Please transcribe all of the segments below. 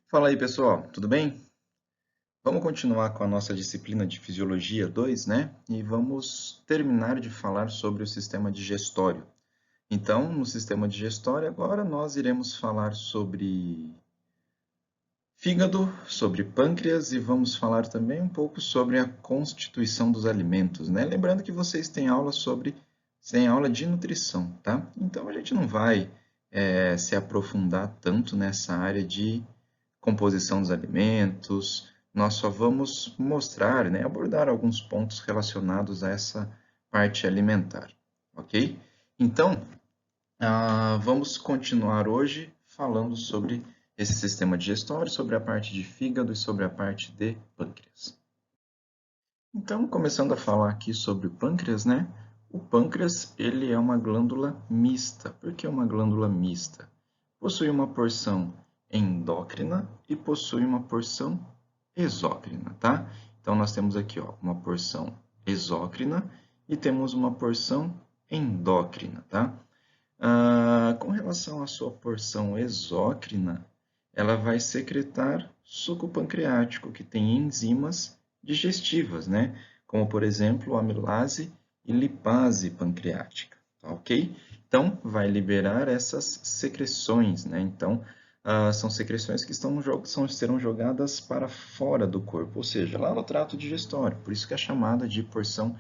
Fala aí, pessoal, tudo bem? Vamos continuar com a nossa disciplina de Fisiologia 2, né? E vamos terminar de falar sobre o sistema digestório. Então, no sistema digestório, agora nós iremos falar sobre fígado, sobre pâncreas e vamos falar também um pouco sobre a constituição dos alimentos, né? Lembrando que vocês têm aula de nutrição, tá? Então, a gente não vai se aprofundar tanto nessa área de composição dos alimentos, nós só vamos mostrar, né, abordar alguns pontos relacionados a essa parte alimentar, ok? Então, vamos continuar hoje falando sobre esse sistema digestório, sobre a parte de fígado e sobre a parte de pâncreas. Então, começando a falar aqui sobre o pâncreas, né? O pâncreas, ele é uma glândula mista. Por que uma glândula mista? Possui uma porção endócrina e possui uma porção exócrina, tá? Então, nós temos aqui, ó, uma porção exócrina e temos uma porção endócrina, tá? Com relação à sua porção exócrina, ela vai secretar suco pancreático, que tem enzimas digestivas, né? Como, por exemplo, amilase e lipase pancreática, tá ok? Então, vai liberar essas secreções, né? Então, são secreções que serão jogadas para fora do corpo, ou seja, lá no trato digestório, por isso que é chamada de porção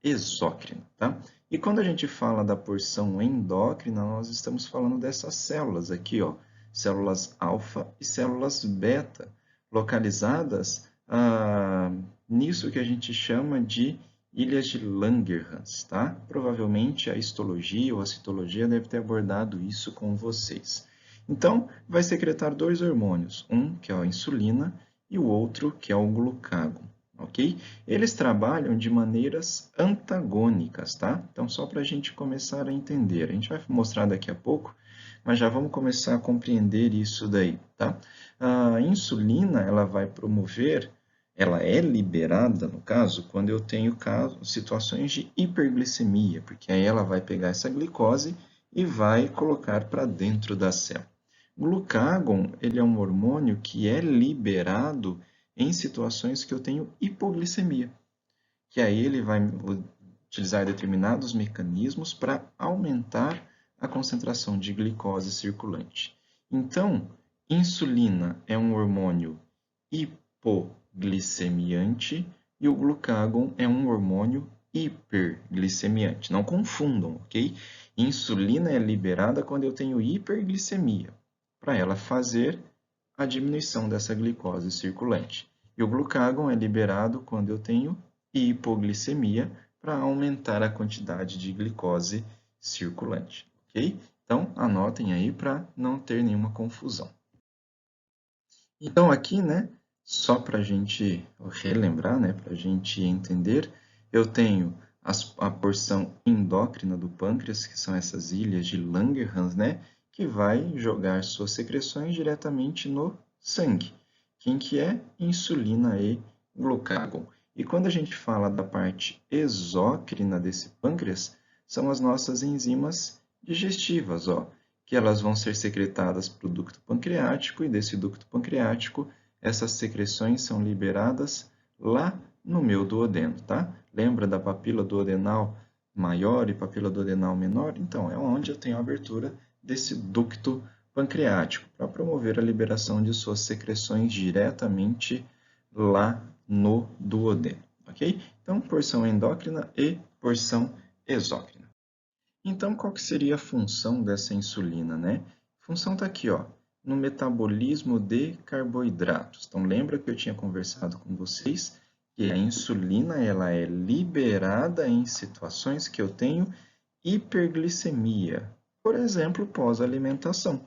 exócrina, tá? E quando a gente fala da porção endócrina, nós estamos falando dessas células aqui, ó, células alfa e células beta, localizadas nisso que a gente chama de ilhas de Langerhans, tá? Provavelmente a histologia ou a citologia deve ter abordado isso com vocês. Então, vai secretar dois hormônios, um que é a insulina e o outro que é o glucagon, ok? Eles trabalham de maneiras antagônicas, tá? Então, só para a gente começar a entender. A gente vai mostrar daqui a pouco, mas já vamos começar a compreender isso daí, tá? A insulina, ela vai promover, ela é liberada, no caso, quando eu tenho situações de hiperglicemia, porque aí ela vai pegar essa glicose e vai colocar para dentro da célula. Glucagon, ele é um hormônio que é liberado em situações que eu tenho hipoglicemia, que aí ele vai utilizar determinados mecanismos para aumentar a concentração de glicose circulante. Então, insulina é um hormônio hipoglicemiante e o glucagon é um hormônio hiperglicemiante. Não confundam, ok? Insulina é liberada quando eu tenho hiperglicemia, para ela fazer a diminuição dessa glicose circulante. E o glucagon é liberado quando eu tenho hipoglicemia para aumentar a quantidade de glicose circulante, ok? Então, anotem aí para não ter nenhuma confusão. Então, aqui, né, só para a gente relembrar, né, para a gente entender, eu tenho a porção endócrina do pâncreas, que são essas ilhas de Langerhans, né, que vai jogar suas secreções diretamente no sangue. Quem que é? Insulina e glucagon. E quando a gente fala da parte exócrina desse pâncreas, são as nossas enzimas digestivas, ó, que elas vão ser secretadas para o ducto pancreático e desse ducto pancreático essas secreções são liberadas lá no meu duodeno, tá? Lembra da papila duodenal maior e papila duodenal menor? Então, é onde eu tenho a abertura desse ducto pancreático para promover a liberação de suas secreções diretamente lá no duodeno, ok? Então, porção endócrina e porção exócrina. Então, qual que seria a função dessa insulina, né? A função está aqui, ó, no metabolismo de carboidratos. Então, lembra que eu tinha conversado com vocês que a insulina ela é liberada em situações que eu tenho hiperglicemia, por exemplo, pós-alimentação.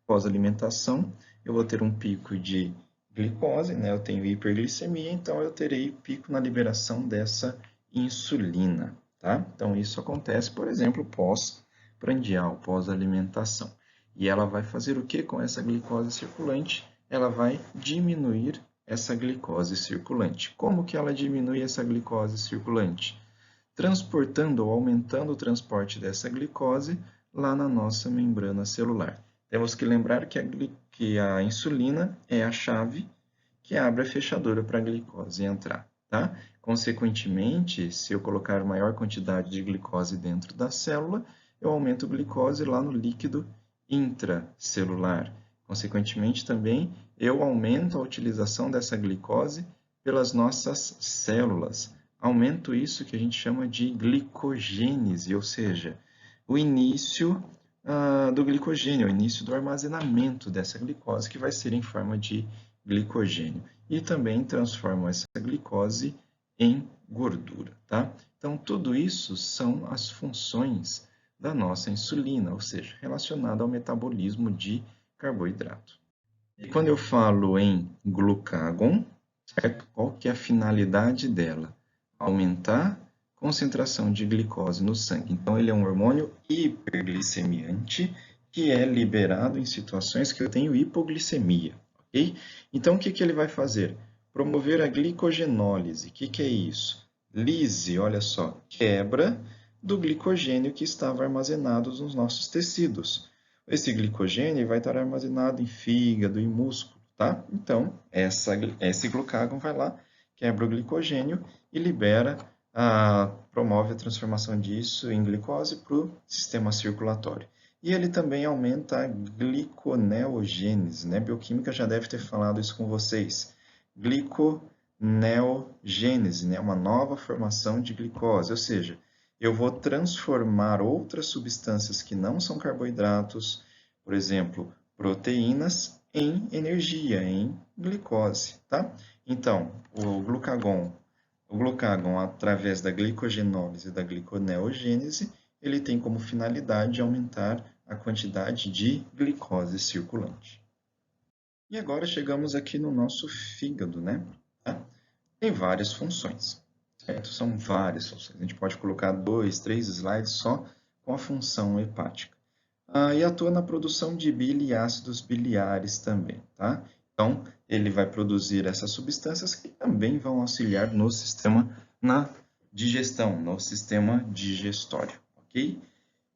Pós-alimentação, eu vou ter um pico de glicose, né? Eu tenho hiperglicemia, então eu terei pico na liberação dessa insulina, tá? Então, isso acontece, por exemplo, pós-prandial, pós-alimentação. E ela vai fazer o que com essa glicose circulante? Ela vai diminuir essa glicose circulante. Como que ela diminui essa glicose circulante? Transportando ou aumentando o transporte dessa glicose lá na nossa membrana celular. Temos que lembrar que que a insulina é a chave que abre a fechadura para a glicose entrar, tá? Consequentemente, se eu colocar maior quantidade de glicose dentro da célula, eu aumento a glicose lá no líquido intracelular. Consequentemente, também, eu aumento a utilização dessa glicose pelas nossas células. Aumento isso que a gente chama de glicogênese, ou seja, o início do glicogênio, o início do armazenamento dessa glicose, que vai ser em forma de glicogênio. E também transforma essa glicose em gordura, tá? Então, tudo isso são as funções da nossa insulina, ou seja, relacionada ao metabolismo de carboidrato. E quando eu falo em glucagon, certo? Qual que é a finalidade dela? Aumentar a concentração de glicose no sangue. Então, ele é um hormônio hiperglicemiante que é liberado em situações que eu tenho hipoglicemia, ok? Então, o que ele vai fazer? Promover a glicogenólise. O que é isso? Lise, olha só, quebra do glicogênio que estava armazenado nos nossos tecidos. Esse glicogênio vai estar armazenado em fígado e músculo, tá? Então, esse glucagon vai lá, quebra o glicogênio e libera, promove a transformação disso em glicose para o sistema circulatório. E ele também aumenta a gliconeogênese, né? Bioquímica já deve ter falado isso com vocês. Gliconeogênese, né? Uma nova formação de glicose, ou seja, eu vou transformar outras substâncias que não são carboidratos, por exemplo, proteínas, em energia, em glicose, tá? Então, o glucagon, através da glicogenólise e da gliconeogênese, ele tem como finalidade aumentar a quantidade de glicose circulante. E agora chegamos aqui no nosso fígado, né? Tá? Tem várias funções. Certo? São várias funções. A gente pode colocar 2, 3 slides só com a função hepática. E atua na produção de bile e ácidos biliares também, tá? Então, ele vai produzir essas substâncias que também vão auxiliar no sistema, na digestão, no sistema digestório, ok?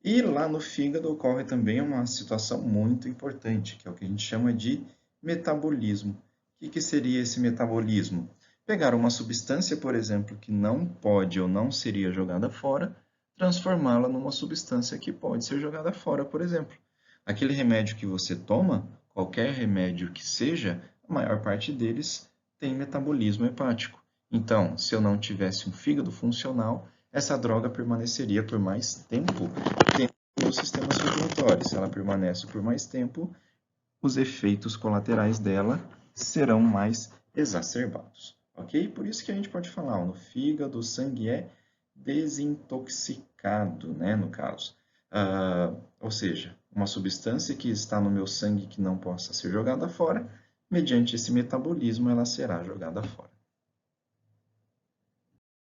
E lá no fígado ocorre também uma situação muito importante, que é o que a gente chama de metabolismo. O que seria esse metabolismo? Pegar uma substância, por exemplo, que não pode ou não seria jogada fora, transformá-la numa substância que pode ser jogada fora, por exemplo. Aquele remédio que você toma, qualquer remédio que seja, a maior parte deles tem metabolismo hepático. Então, se eu não tivesse um fígado funcional, essa droga permaneceria por mais tempo dentro do sistema circulatório. Se ela permanece por mais tempo, os efeitos colaterais dela serão mais exacerbados. Ok? Por isso que a gente pode falar, no fígado o sangue é desintoxicado, né, no caso. Ou seja, uma substância que está no meu sangue que não possa ser jogada fora, mediante esse metabolismo ela será jogada fora.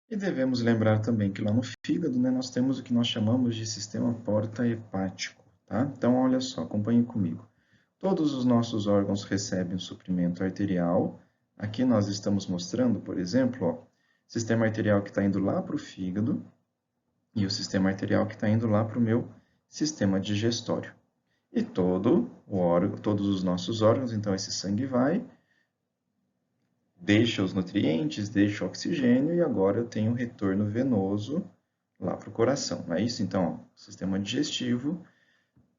E devemos lembrar também que lá no fígado, né, nós temos o que nós chamamos de sistema porta-hepático, tá? Então, olha só, acompanhe comigo. Todos os nossos órgãos recebem um suprimento arterial. Aqui nós estamos mostrando, por exemplo, ó, sistema arterial que está indo lá para o fígado e o sistema arterial que está indo lá para o meu sistema digestório. E todos os nossos órgãos, então esse sangue vai, deixa os nutrientes, deixa o oxigênio e agora eu tenho um retorno venoso lá para o coração. Não é isso? Então, ó, sistema digestivo,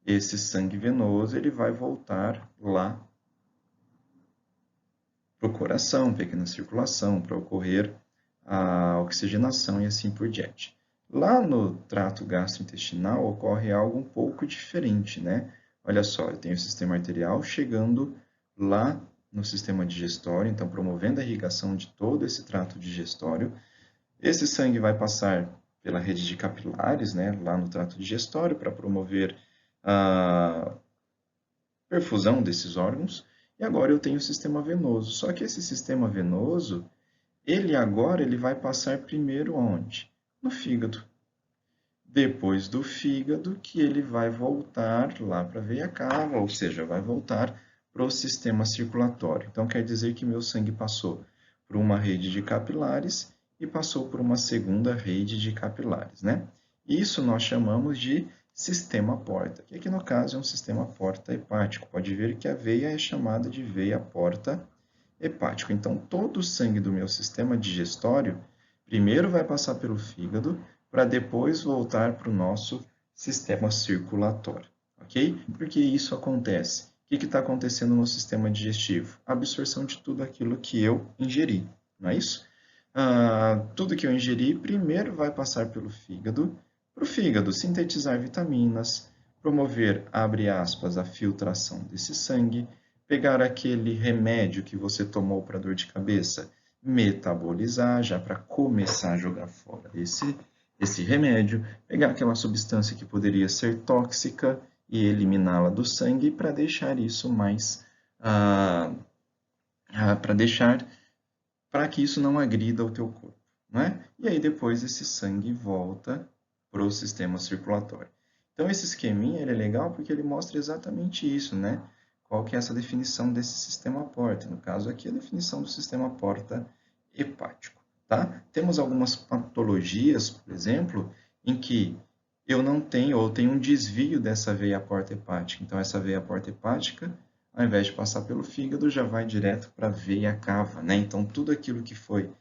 esse sangue venoso ele vai voltar lá para o coração, pequena circulação, para ocorrer a oxigenação e assim por diante. Lá no trato gastrointestinal ocorre algo um pouco diferente, né? Olha só, eu tenho o sistema arterial chegando lá no sistema digestório, então promovendo a irrigação de todo esse trato digestório. Esse sangue vai passar pela rede de capilares, né, lá no trato digestório, para promover a perfusão desses órgãos. E agora eu tenho o sistema venoso. Só que esse sistema venoso, ele vai passar primeiro onde? No fígado. Depois do fígado, que ele vai voltar lá para a veia cava, ou seja, vai voltar para o sistema circulatório. Então, quer dizer que meu sangue passou por uma rede de capilares e passou por uma segunda rede de capilares, né? Isso nós chamamos de sistema porta, que aqui no caso é um sistema porta hepático. Pode ver que a veia é chamada de veia porta hepático. Então, todo o sangue do meu sistema digestório primeiro vai passar pelo fígado para depois voltar para o nosso sistema circulatório, ok? Por que isso acontece? O que está acontecendo no sistema digestivo? A absorção de tudo aquilo que eu ingeri, não é isso? Tudo que eu ingeri primeiro vai passar pelo fígado, para o fígado sintetizar vitaminas, promover, abre aspas, a filtração desse sangue, pegar aquele remédio que você tomou para dor de cabeça, metabolizar já para começar a jogar fora esse remédio, pegar aquela substância que poderia ser tóxica e eliminá-la do sangue para deixar isso mais para que isso não agrida o teu corpo, não é? E aí depois esse sangue volta para o sistema circulatório. Então esse esqueminha ele é legal porque ele mostra exatamente isso, né? Qual que é essa definição desse sistema porta? No caso aqui, a definição do sistema porta hepático, tá? Temos algumas patologias, por exemplo, em que eu não tenho ou tenho um desvio dessa veia porta hepática. Então essa veia porta hepática, ao invés de passar pelo fígado, já vai direto para a veia cava, né? Então tudo aquilo que foi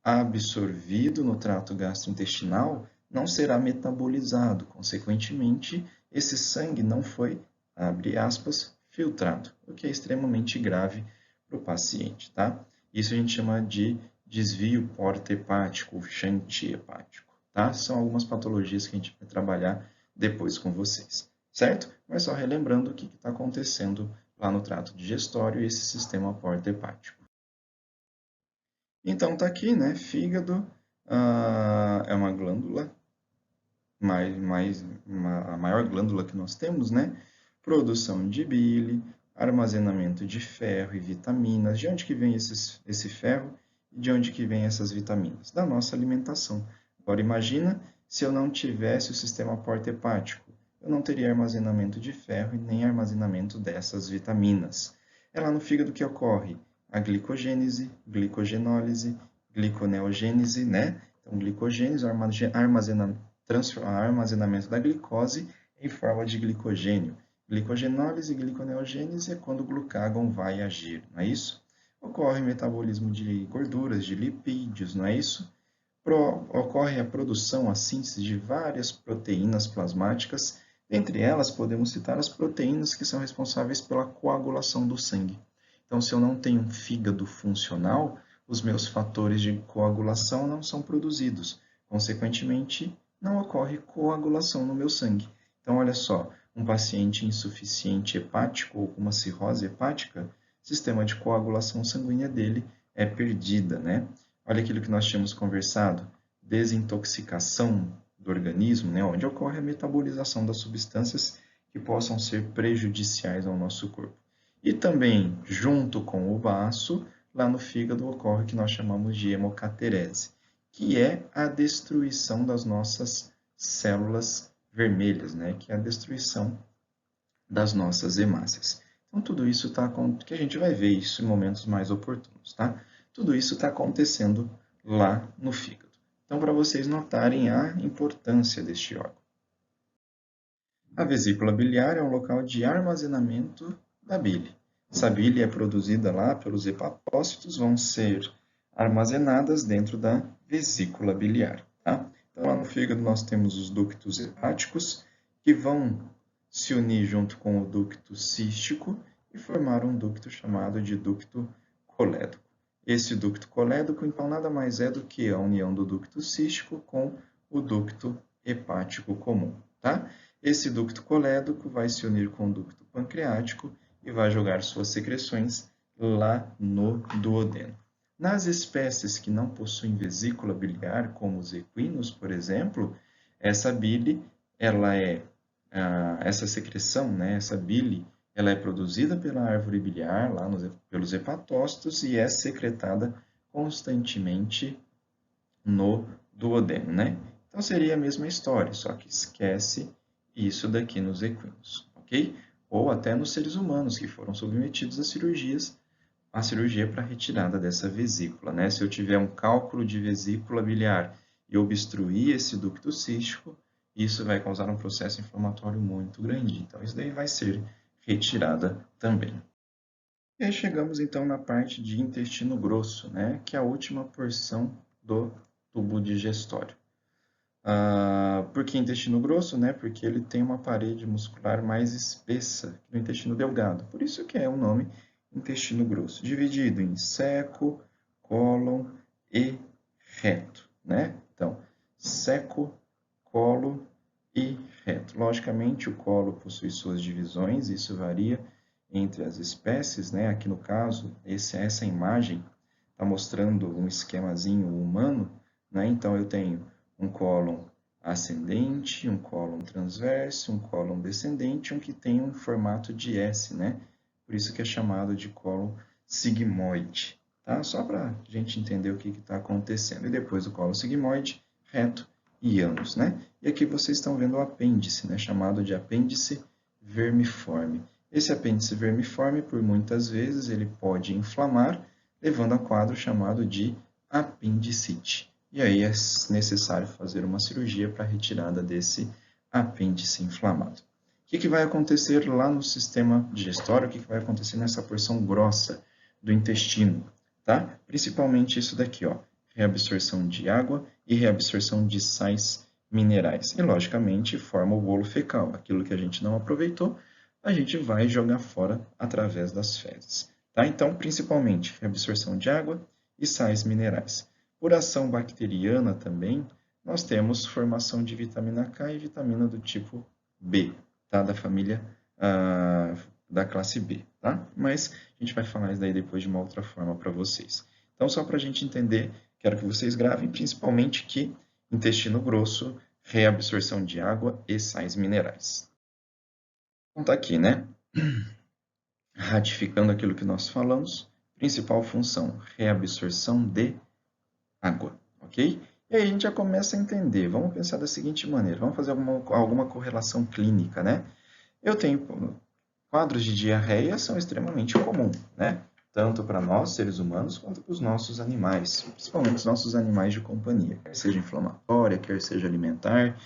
absorvido no trato gastrointestinal não será metabolizado. Consequentemente, esse sangue não foi, abre aspas, filtrado, o que é extremamente grave para o paciente, tá? Isso a gente chama de desvio porta-hepático, ou shunt hepático, tá? São algumas patologias que a gente vai trabalhar depois com vocês, certo? Mas só relembrando o que está acontecendo lá no trato digestório e esse sistema porta-hepático. Então, tá aqui, né? Fígado é uma glândula, a maior glândula que nós temos, né? Produção de bile, armazenamento de ferro e vitaminas. De onde que vem esse ferro e de onde que vem essas vitaminas? Da nossa alimentação. Agora, imagina se eu não tivesse o sistema porta-hepático. Eu não teria armazenamento de ferro e nem armazenamento dessas vitaminas. É lá no fígado que ocorre a glicogênese, glicogenólise, gliconeogênese, né? Então, glicogênese, armazenamento da glicose em forma de glicogênio. Glicogenólise e gliconeogênese é quando o glucágon vai agir, não é isso? Ocorre metabolismo de gorduras, de lipídios, não é isso? Ocorre a produção, a síntese de várias proteínas plasmáticas. Entre elas, podemos citar as proteínas que são responsáveis pela coagulação do sangue. Então, se eu não tenho um fígado funcional, os meus fatores de coagulação não são produzidos. Consequentemente, não ocorre coagulação no meu sangue. Então, olha só, um paciente insuficiente hepático ou com uma cirrose hepática, o sistema de coagulação sanguínea dele é perdida, né? Olha aquilo que nós tínhamos conversado, desintoxicação do organismo, né? Onde ocorre a metabolização das substâncias que possam ser prejudiciais ao nosso corpo. E também, junto com o baço, lá no fígado ocorre o que nós chamamos de hemocaterese, que é a destruição das nossas células vermelhas, né? Que é a destruição das nossas hemácias. Então, tudo isso está que a gente vai ver isso em momentos mais oportunos, tá? Tudo isso está acontecendo lá no fígado. Então, para vocês notarem a importância deste órgão. A vesícula biliar é um local de armazenamento da bile. Essa bile é produzida lá pelos hepatócitos, vão ser armazenadas dentro da vesícula biliar. Tá? Então, lá no fígado nós temos os ductos hepáticos, que vão se unir junto com o ducto cístico e formar um ducto chamado de ducto colédoco. Esse ducto colédoco, então, nada mais é do que a união do ducto cístico com o ducto hepático comum. Tá? Esse ducto colédoco vai se unir com o ducto pancreático e vai jogar suas secreções lá no duodeno. Nas espécies que não possuem vesícula biliar, como os equinos, por exemplo, essa bile, essa secreção, né, essa bile, ela é produzida pela árvore biliar, lá pelos hepatócitos, e é secretada constantemente no duodeno, né? Então seria a mesma história, só que esquece isso daqui nos equinos, ok? Ou até nos seres humanos que foram submetidos a cirurgia para retirada dessa vesícula, né? Se eu tiver um cálculo de vesícula biliar e obstruir esse ducto cístico, isso vai causar um processo inflamatório muito grande. Então, isso daí vai ser retirada também. E aí chegamos então na parte de intestino grosso, né, que é a última porção do tubo digestório. Por que intestino grosso? Né? Porque ele tem uma parede muscular mais espessa que o intestino delgado. Por isso que é o nome intestino grosso, dividido em seco, cólon e reto. Né? Então, seco, colo e reto. Logicamente, o colo possui suas divisões, isso varia entre as espécies. Né? Aqui no caso, essa imagem está mostrando um esquemazinho humano. Né? Então, eu tenho um cólon ascendente, um cólon transverso, um cólon descendente, um que tem um formato de S, né? Por isso que é chamado de cólon sigmoide, tá? Só para a gente entender o que está acontecendo. E depois do cólon sigmoide, reto e ânus, né? E aqui vocês estão vendo o apêndice, né? Chamado de apêndice vermiforme. Esse apêndice vermiforme, por muitas vezes, ele pode inflamar, levando a quadro chamado de apendicite. E aí é necessário fazer uma cirurgia para a retirada desse apêndice inflamado. O que vai acontecer lá no sistema digestório? O que vai acontecer nessa porção grossa do intestino? Tá? Principalmente isso daqui, ó, reabsorção de água e reabsorção de sais minerais. E, logicamente, forma o bolo fecal. Aquilo que a gente não aproveitou, a gente vai jogar fora através das fezes. Tá? Então, principalmente, reabsorção de água e sais minerais. Por ação bacteriana também, nós temos formação de vitamina K e vitamina do tipo B, tá? Da família da classe B, tá? Mas a gente vai falar isso daí depois de uma outra forma para vocês. Então, só para a gente entender, quero que vocês gravem principalmente que intestino grosso, reabsorção de água e sais minerais. Então, tá aqui, né? Ratificando aquilo que nós falamos, principal função, reabsorção de água, ok? E aí a gente já começa a entender. Vamos pensar da seguinte maneira, vamos fazer alguma correlação clínica, né? Eu tenho quadros de diarreia são extremamente comuns, né? Tanto para nós, seres humanos, quanto para os nossos animais, principalmente os nossos animais de companhia, quer seja inflamatória, quer seja alimentar,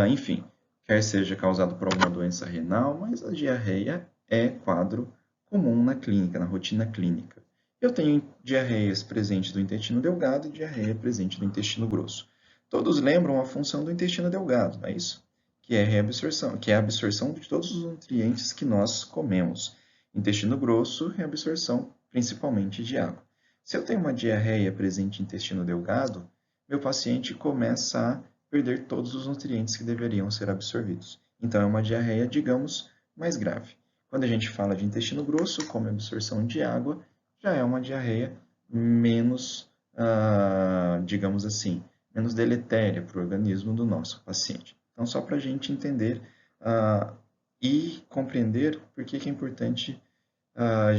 enfim, quer seja causado por alguma doença renal, mas a diarreia é quadro comum na clínica, na rotina clínica. Eu tenho diarreias presentes do intestino delgado e diarreia presente do intestino grosso. Todos lembram a função do intestino delgado, não é isso? Que é reabsorção, que é a absorção de todos os nutrientes que nós comemos. Intestino grosso, reabsorção principalmente de água. Se eu tenho uma diarreia presente no intestino delgado, meu paciente começa a perder todos os nutrientes que deveriam ser absorvidos. Então, é uma diarreia, digamos, mais grave. Quando a gente fala de intestino grosso, como absorção de água, já é uma diarreia menos, digamos assim, menos deletéria para o organismo do nosso paciente. Então, só para a gente entender e compreender por que é importante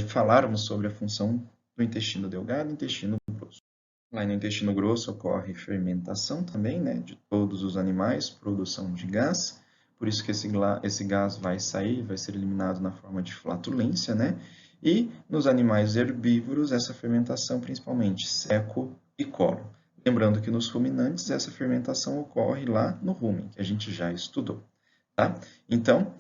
falarmos sobre a função do intestino delgado e intestino grosso. Lá no intestino grosso ocorre fermentação também, né, de todos os animais, produção de gás, por isso que esse gás vai sair, vai ser eliminado na forma de flatulência, né, e nos animais herbívoros essa fermentação principalmente seco e colo. Lembrando que nos ruminantes essa fermentação ocorre lá no rumen, que a gente já estudou, tá? Então,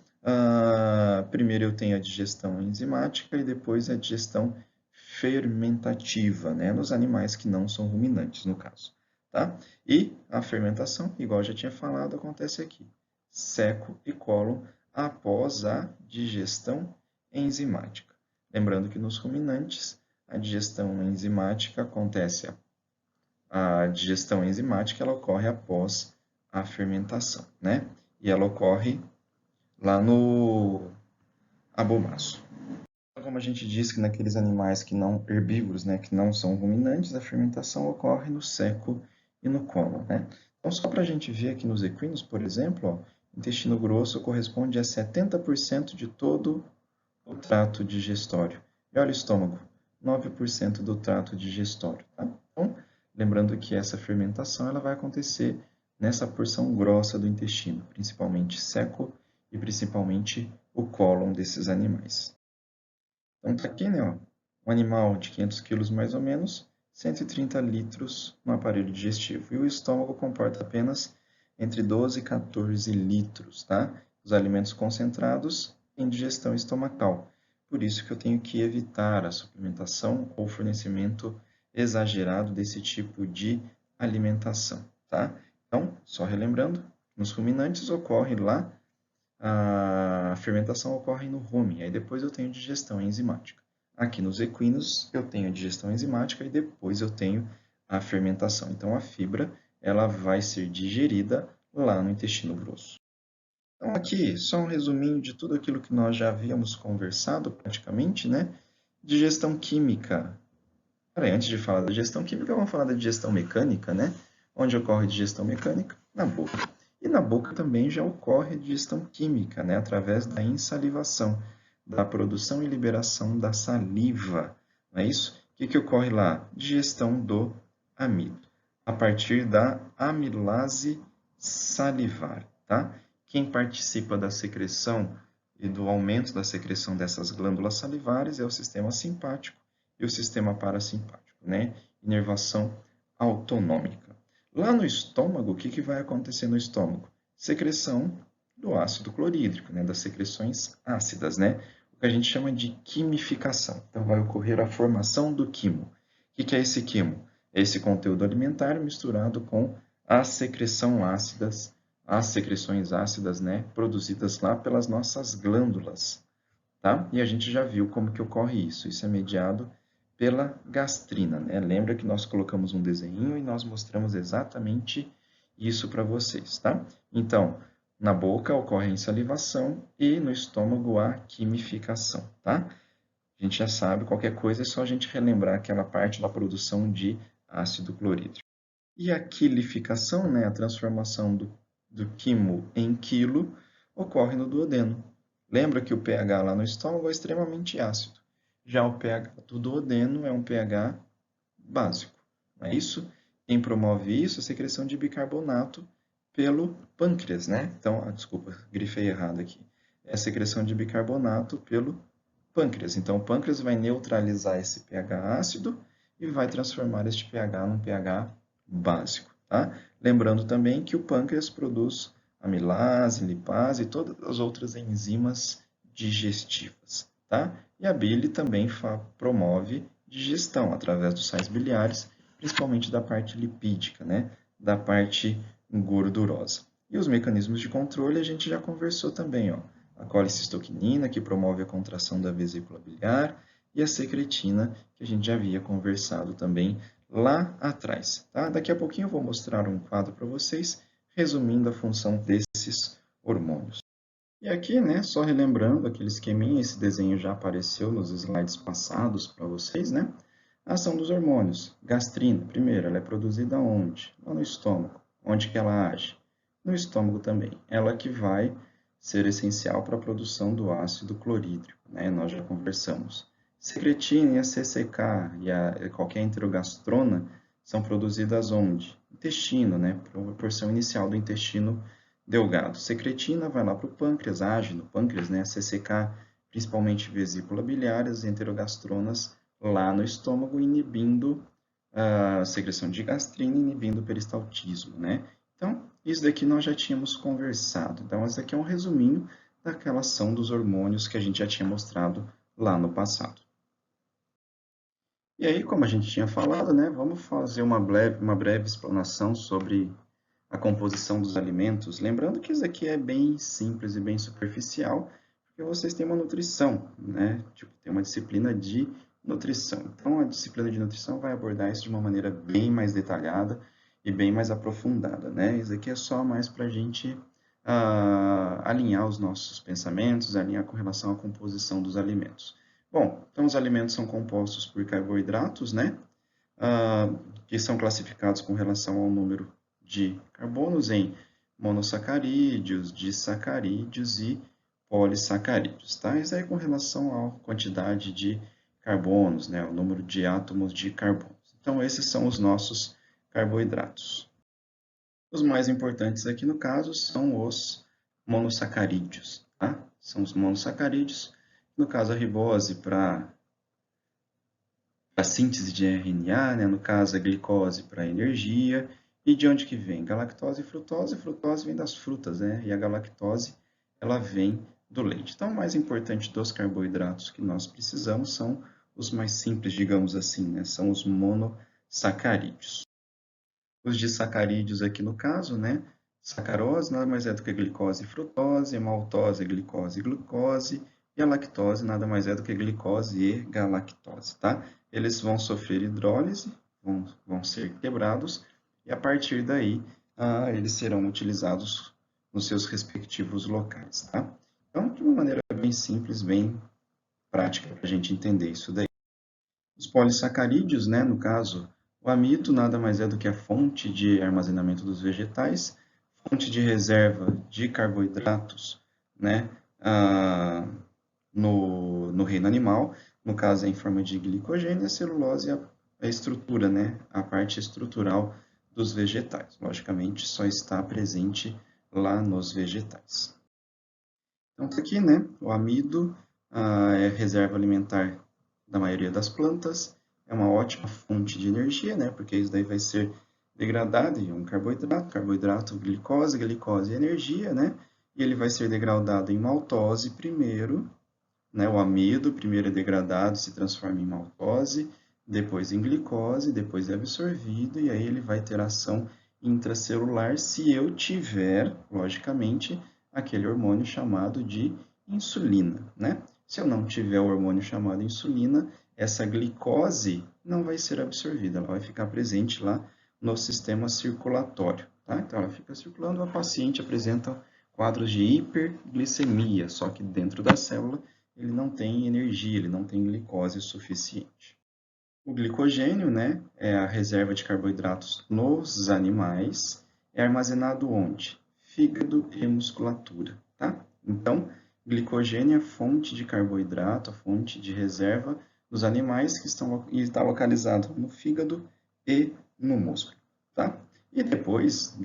primeiro eu tenho a digestão enzimática e depois a digestão fermentativa, né? Nos animais que não são ruminantes, no caso, tá? E a fermentação, igual eu já tinha falado, acontece aqui, seco e cólon após a digestão enzimática. Lembrando que nos ruminantes, a digestão enzimática acontece, a digestão enzimática ela ocorre após a fermentação, né? E ela ocorre lá no abomaço. Como a gente disse que naqueles animais que não herbívoros, né, que não são ruminantes, a fermentação ocorre no seco e no cólon, né? Então, só para a gente ver aqui nos equinos, por exemplo, ó, intestino grosso corresponde a 70% de todo o trato digestório. E olha o estômago, 9% do trato digestório, tá? Então, lembrando que essa fermentação ela vai acontecer nessa porção grossa do intestino, principalmente seco e principalmente o cólon desses animais. Então, tá aqui, né, ó, um animal de 500 quilos mais ou menos, 130 litros no aparelho digestivo. E o estômago comporta apenas entre 12 e 14 litros, tá? Os alimentos concentrados em digestão estomacal. Por isso que eu tenho que evitar a suplementação ou fornecimento exagerado desse tipo de alimentação, tá? Então, só relembrando, nos ruminantes ocorre lá, a fermentação ocorre no rumen, aí depois eu tenho digestão enzimática. Aqui nos equinos eu tenho a digestão enzimática e depois eu tenho a fermentação. Então a fibra ela vai ser digerida lá no intestino grosso. Então aqui só um resuminho de tudo aquilo que nós já havíamos conversado praticamente, né? Digestão química. Peraí, antes de falar da digestão química, vamos falar da digestão mecânica, né? Onde ocorre digestão mecânica? Na boca. E na boca também já ocorre a digestão química, né? Através da insalivação, da produção e liberação da saliva. Não é isso? O que ocorre lá? Digestão do amido, a partir da amilase salivar, tá? Quem participa da secreção e do aumento da secreção dessas glândulas salivares é o sistema simpático e o sistema parasimpático, né? Inervação autonômica. Lá no estômago, o que vai acontecer no estômago? Secreção do ácido clorídrico, né? Das secreções ácidas, né? O que a gente chama de quimificação. Então, vai ocorrer a formação do quimo. O que é esse quimo? É esse conteúdo alimentar misturado com a secreção ácidas, as secreções ácidas, né? Produzidas lá pelas nossas glândulas, tá? E a gente já viu como que ocorre isso. Isso é mediado pela gastrina, né? Lembra que nós colocamos um desenho e nós mostramos exatamente isso para vocês, tá? Então, na boca ocorre a insalivação e no estômago a quimificação, tá? A gente já sabe, qualquer coisa é só a gente relembrar aquela parte da produção de ácido clorídrico. E a quilificação, né, a transformação do quimo em quilo, ocorre no duodeno. Lembra que o pH lá no estômago é extremamente ácido. Já o pH do duodeno é um pH básico, não é isso? Quem promove isso é a secreção de bicarbonato pelo pâncreas, né? Então, desculpa, grifei errado aqui. É a secreção de bicarbonato pelo pâncreas. Então, o pâncreas vai neutralizar esse pH ácido e vai transformar este pH num pH básico, tá? Lembrando também que o pâncreas produz amilase, lipase e todas as outras enzimas digestivas, tá? E a bile também promove digestão através dos sais biliares, principalmente da parte lipídica, né? Da parte gordurosa. E os mecanismos de controle a gente já conversou também, ó. A colicistoquinina, que promove a contração da vesícula biliar, e a secretina, que a gente já havia conversado também lá atrás, tá? Daqui a pouquinho eu vou mostrar um quadro para vocês, resumindo a função desses hormônios. E aqui, né, só relembrando aquele esqueminha, esse desenho já apareceu nos slides passados para vocês, né? A ação dos hormônios. Gastrina, primeiro, ela é produzida onde? Lá no estômago. Onde que ela age? No estômago também. Ela que vai ser essencial para a produção do ácido clorídrico, né? Nós já conversamos. Secretina e a CCK e qualquer enterogastrona são produzidas onde? Intestino, né? Porção inicial do intestino delgado. Secretina vai lá para o pâncreas, age no pâncreas, né? A CCK, principalmente vesícula biliar, as enterogastronas lá no estômago, inibindo a secreção de gastrina, inibindo o peristaltismo, né? Então, isso daqui nós já tínhamos conversado. Então, esse daqui é um resuminho daquela ação dos hormônios que a gente já tinha mostrado lá no passado. E aí, como a gente tinha falado, né, vamos fazer uma breve explanação sobre a composição dos alimentos. Lembrando que isso aqui é bem simples e bem superficial, porque vocês têm uma nutrição, né? Tipo, tem uma disciplina de nutrição. Então, a disciplina de nutrição vai abordar isso de uma maneira bem mais detalhada e bem mais aprofundada, né? Isso aqui é só mais para a gente alinhar os nossos pensamentos, alinhar com relação à composição dos alimentos. Bom, então os alimentos são compostos por carboidratos, né? Que são classificados com relação ao número de carbonos em monossacarídeos, disacarídeos e polissacarídeos, tá? Isso aí com relação à quantidade de carbonos, né? O número de átomos de carbono. Então, esses são os nossos carboidratos. Os mais importantes aqui no caso são os monossacarídeos, tá? São os monossacarídeos. No caso, a ribose para a síntese de RNA, né? No caso, a glicose para energia E de onde que vem? Galactose e frutose. Frutose vem das frutas, né? E a galactose, ela vem do leite. Então, o mais importante dos carboidratos que nós precisamos são os mais simples, digamos assim, né? São os monossacarídeos. Os disacarídeos aqui no caso, né? Sacarose nada mais é do que glicose e frutose, maltose, glicose e glucose, e a lactose nada mais é do que glicose e galactose, tá? Eles vão sofrer hidrólise, vão ser quebrados, e a partir daí eles serão utilizados nos seus respectivos locais, tá? Então, de uma maneira bem simples, bem prática para a gente entender isso daí. Os polissacarídeos, né, no caso, o amido nada mais é do que a fonte de armazenamento dos vegetais, fonte de reserva de carboidratos, né, no reino animal, no caso é em forma de glicogênio, a celulose é a estrutura, né, a parte estrutural dos vegetais. Logicamente, só está presente lá nos vegetais. Então, tá aqui, né, o amido é reserva alimentar da maioria das plantas, é uma ótima fonte de energia, né, porque isso daí vai ser degradado em um carboidrato, carboidrato, glicose, glicose e energia, né, e ele vai ser degradado em maltose primeiro, né, o amido primeiro é degradado, se transforma em maltose, depois em glicose, depois é absorvido, e aí ele vai ter ação intracelular se eu tiver, logicamente, aquele hormônio chamado de insulina, né? Se eu não tiver o hormônio chamado insulina, essa glicose não vai ser absorvida, ela vai ficar presente lá no sistema circulatório, tá? Então ela fica circulando, a paciente apresenta quadros de hiperglicemia, só que dentro da célula ele não tem energia, ele não tem glicose suficiente. O glicogênio, né, é a reserva de carboidratos nos animais, é armazenado onde? Fígado e musculatura, tá? Então, glicogênio é a fonte de carboidrato, a fonte de reserva dos animais que está localizado no fígado e no músculo, tá? E depois,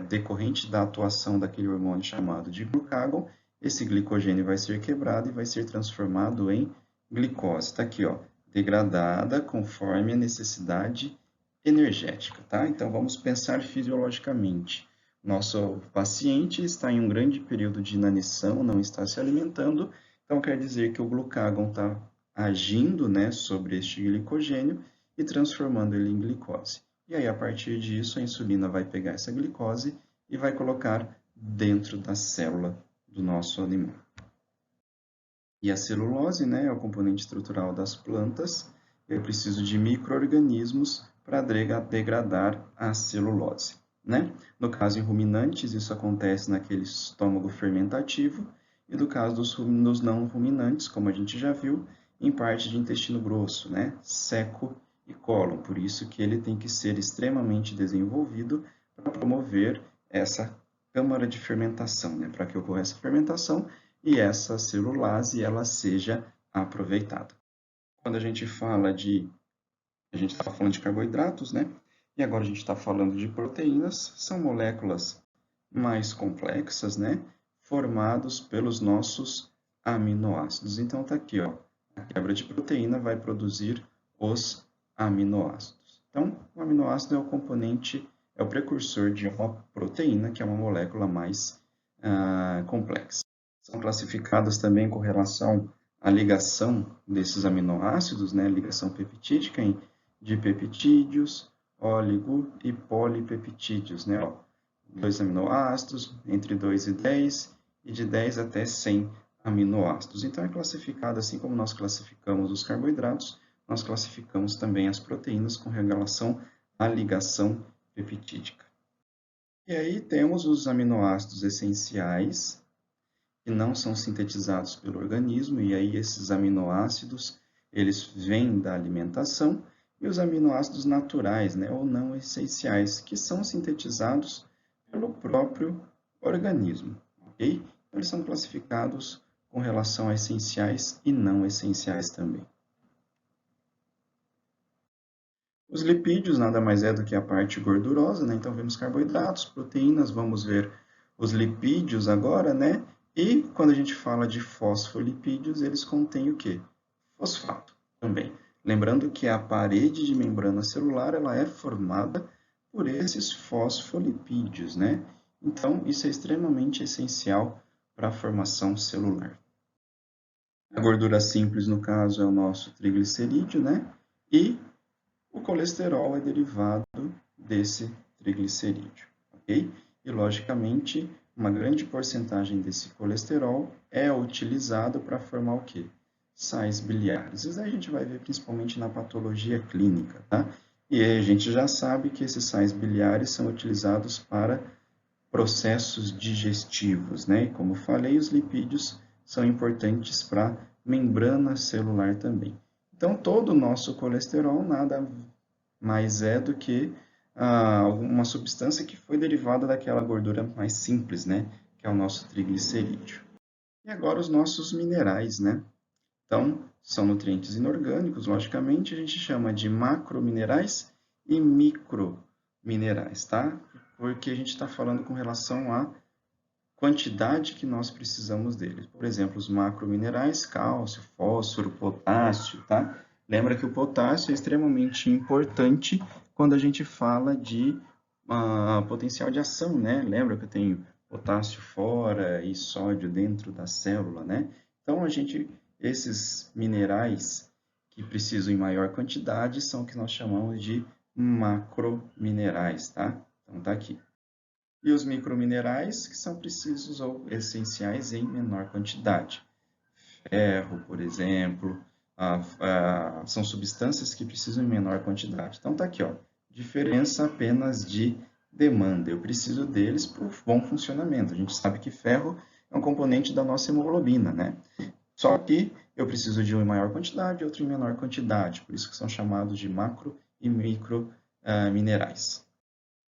decorrente da atuação daquele hormônio chamado de glucagon, esse glicogênio vai ser quebrado e vai ser transformado em glicose. Está aqui, ó, degradada conforme a necessidade energética, tá? Então, vamos pensar fisiologicamente. Nosso paciente está em um grande período de inanição, não está se alimentando, então quer dizer que o glucagon está agindo, né, sobre este glicogênio e transformando ele em glicose. E aí, a partir disso, a insulina vai pegar essa glicose e vai colocar dentro da célula do nosso animal. E a celulose, né, é o componente estrutural das plantas. Eu preciso de micro-organismos para degradar a celulose, né? No caso, em ruminantes, isso acontece naquele estômago fermentativo, e no caso dos não ruminantes, como a gente já viu, em parte de intestino grosso, né? Seco e cólon. Por isso que ele tem que ser extremamente desenvolvido para promover essa câmara de fermentação, né? Para que ocorra essa fermentação e essa celulase ela seja aproveitada. Quando a gente fala a gente está falando de carboidratos, né? E agora a gente está falando de proteínas, são moléculas mais complexas, né? Formados pelos nossos aminoácidos. Então tá aqui, ó, a quebra de proteína vai produzir os aminoácidos. Então, o aminoácido é o componente, é o precursor de uma proteína, que é uma molécula mais complexa. São classificadas também com relação à ligação desses aminoácidos, né? Ligação peptídica em dipeptídeos, óligo e polipeptídeos, né? Ó, 2 aminoácidos, entre 2 e 10, e de 10 até 100 aminoácidos. Então, é classificado, assim como nós classificamos os carboidratos, nós classificamos também as proteínas com relação à ligação peptídica. E aí temos os aminoácidos essenciais, que não são sintetizados pelo organismo, e aí esses aminoácidos, eles vêm da alimentação, e os aminoácidos naturais, né, ou não essenciais, que são sintetizados pelo próprio organismo, ok? Então, eles são classificados com relação a essenciais e não essenciais também. Os lipídios nada mais é do que a parte gordurosa, né? Então, vemos carboidratos, proteínas, vamos ver os lipídios agora, né? E quando a gente fala de fosfolipídios, eles contêm o quê? Fosfato também. Lembrando que a parede de membrana celular ela é formada por esses fosfolipídios, né? Então, isso é extremamente essencial para a formação celular. A gordura simples, no caso, é o nosso triglicerídeo, né? E o colesterol é derivado desse triglicerídeo, ok? E, logicamente, uma grande porcentagem desse colesterol é utilizado para formar o quê? Sais biliares. Isso aí a gente vai ver principalmente na patologia clínica, tá? E aí a gente já sabe que esses sais biliares são utilizados para processos digestivos, né? E como falei, os lipídios são importantes para a membrana celular também. Então, todo o nosso colesterol nada mais é do que uma substância que foi derivada daquela gordura mais simples, né? Que é o nosso triglicerídeo. E agora os nossos minerais, né? Então, são nutrientes inorgânicos, logicamente, a gente chama de macrominerais e microminerais, tá? Porque a gente está falando com relação à quantidade que nós precisamos deles. Por exemplo, os macrominerais, cálcio, fósforo, potássio, tá? Lembra que o potássio é extremamente importante quando a gente fala de potencial de ação, né? Lembra que eu tenho potássio fora e sódio dentro da célula, né? Então, esses minerais que precisam em maior quantidade são o que nós chamamos de macrominerais, tá? Então, tá aqui. E os microminerais, que são precisos ou essenciais em menor quantidade. Ferro, por exemplo, são substâncias que precisam em menor quantidade. Então, tá aqui, ó, diferença apenas de demanda. Eu preciso deles para o bom funcionamento. A gente sabe que ferro é um componente da nossa hemoglobina, né? Só que eu preciso de um em maior quantidade e outro em menor quantidade. Por isso que são chamados de macro e micro minerais.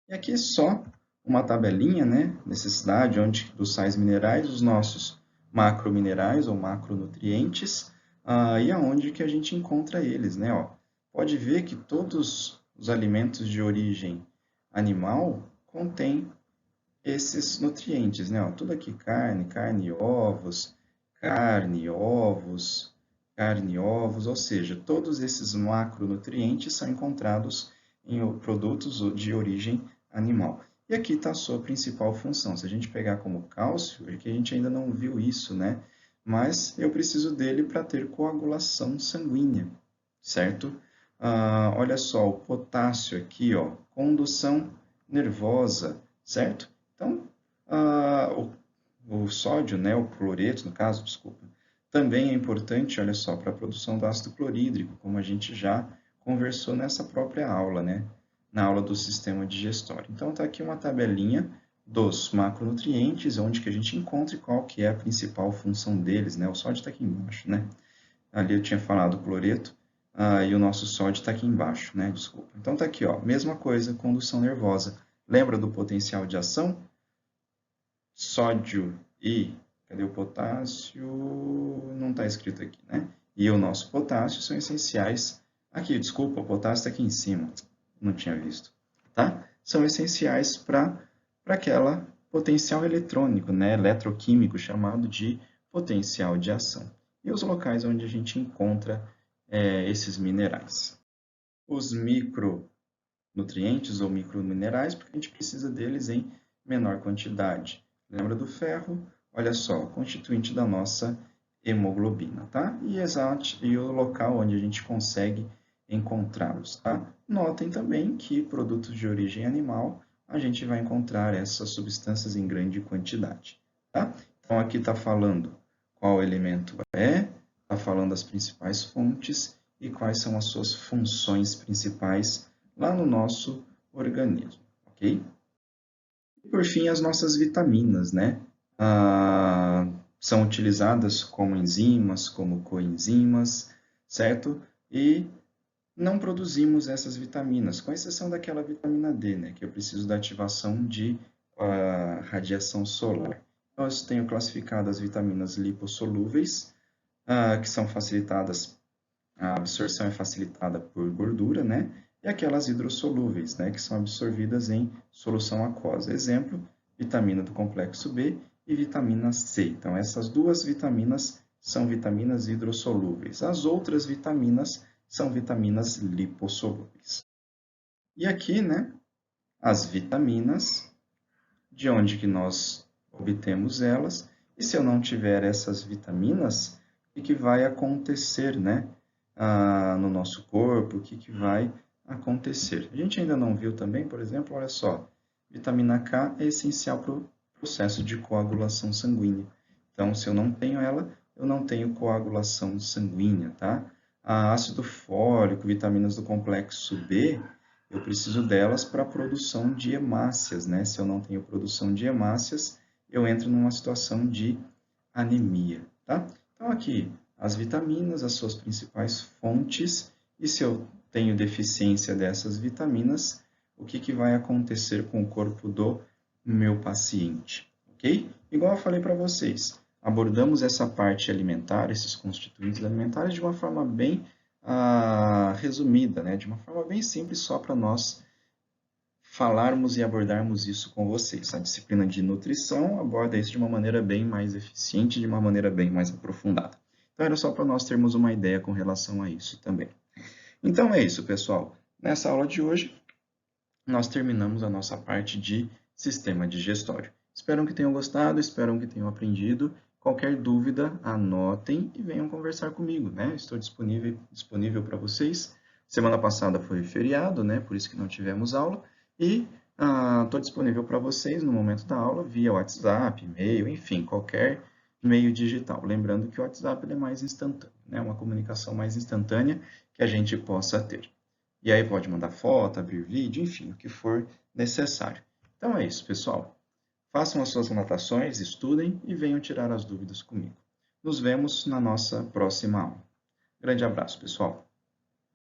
E aqui só uma tabelinha, né? Necessidade onde dos sais minerais, os nossos macrominerais ou macronutrientes, e aonde que a gente encontra eles, né? Ó, pode ver que todos os alimentos de origem animal contêm esses nutrientes, né? Ó, tudo aqui carne, carne, ovos, carne, ovos, ou seja, todos esses macronutrientes são encontrados em produtos de origem animal. E aqui está a sua principal função. Se a gente pegar como cálcio, é que a gente ainda não viu isso, né? Mas eu preciso dele para ter coagulação sanguínea, certo? Olha só, o potássio aqui, ó, condução nervosa, certo? Então, o sódio, né, o cloreto, no caso, desculpa, também é importante, olha só, para a produção do ácido clorídrico, como a gente já conversou nessa própria aula, né? Na aula do sistema digestório. Então, está aqui uma tabelinha dos macronutrientes, onde que a gente encontra e qual que é a principal função deles, né? O sódio está aqui embaixo, né? Ali eu tinha falado o cloreto, e o nosso sódio está aqui embaixo, né? Desculpa. Então, está aqui, ó, mesma coisa, condução nervosa. Lembra do potencial de ação? Sódio e... Cadê o potássio? Não está escrito aqui, né? E o nosso potássio são essenciais. Aqui, desculpa, o potássio está aqui em cima. Não tinha visto, tá? São essenciais para aquela potencial eletrônico, né? Eletroquímico, chamado de potencial de ação. E os locais onde a gente encontra esses minerais. Os micronutrientes ou microminerais, porque a gente precisa deles em menor quantidade. Lembra do ferro? Olha só, constituinte da nossa hemoglobina, tá? E o local onde a gente consegue encontrá-los, tá? Notem também que produtos de origem animal, a gente vai encontrar essas substâncias em grande quantidade, tá? Então, aqui está falando qual elemento está falando as principais fontes e quais são as suas funções principais lá no nosso organismo, ok? E, por fim, as nossas vitaminas, né? São utilizadas como enzimas, como coenzimas, certo? E não produzimos essas vitaminas, com exceção daquela vitamina D, né? Que eu preciso da ativação de radiação solar. Então, eu tenho classificado as vitaminas lipossolúveis, que são facilitadas, a absorção é facilitada por gordura, né? E aquelas hidrossolúveis, né? Que são absorvidas em solução aquosa. Exemplo, vitamina do complexo B e vitamina C. Então, essas duas vitaminas são vitaminas hidrossolúveis. As outras vitaminas são vitaminas lipossolúveis. E aqui, né? as vitaminas, de onde que nós obtemos elas, e se eu não tiver essas vitaminas, o que vai acontecer, né, no nosso corpo, o que vai acontecer. A gente ainda não viu também, por exemplo, olha só, vitamina K é essencial para o processo de coagulação sanguínea. Então, se eu não tenho ela, eu não tenho coagulação sanguínea, tá? Ácido fólico, vitaminas do complexo B, eu preciso delas para a produção de hemácias, né? Se eu não tenho produção de hemácias, eu entro numa situação de anemia, tá? Então, aqui, as vitaminas, as suas principais fontes, e se eu tenho deficiência dessas vitaminas, o que vai acontecer com o corpo do meu paciente, ok? Igual eu falei para vocês, abordamos essa parte alimentar, esses constituintes alimentares, de uma forma bem resumida, né? De uma forma bem simples, só para nós falarmos e abordarmos isso com vocês. A disciplina de nutrição aborda isso de uma maneira bem mais eficiente, de uma maneira bem mais aprofundada. Então, era só para nós termos uma ideia com relação a isso também. Então, é isso, pessoal. Nessa aula de hoje, nós terminamos a nossa parte de sistema digestório. Espero que tenham gostado, espero que tenham aprendido. Qualquer dúvida, anotem e venham conversar comigo, né? Estou disponível para vocês. Semana passada foi feriado, né? Por isso que não tivemos aula. E estou disponível para vocês no momento da aula, via WhatsApp, e-mail, enfim, qualquer meio digital. Lembrando que o WhatsApp é mais instantâneo, né? Uma comunicação mais instantânea que a gente possa ter. E aí pode mandar foto, abrir vídeo, enfim, o que for necessário. Então é isso, pessoal. Façam as suas anotações, estudem e venham tirar as dúvidas comigo. Nos vemos na nossa próxima aula. Grande abraço, pessoal.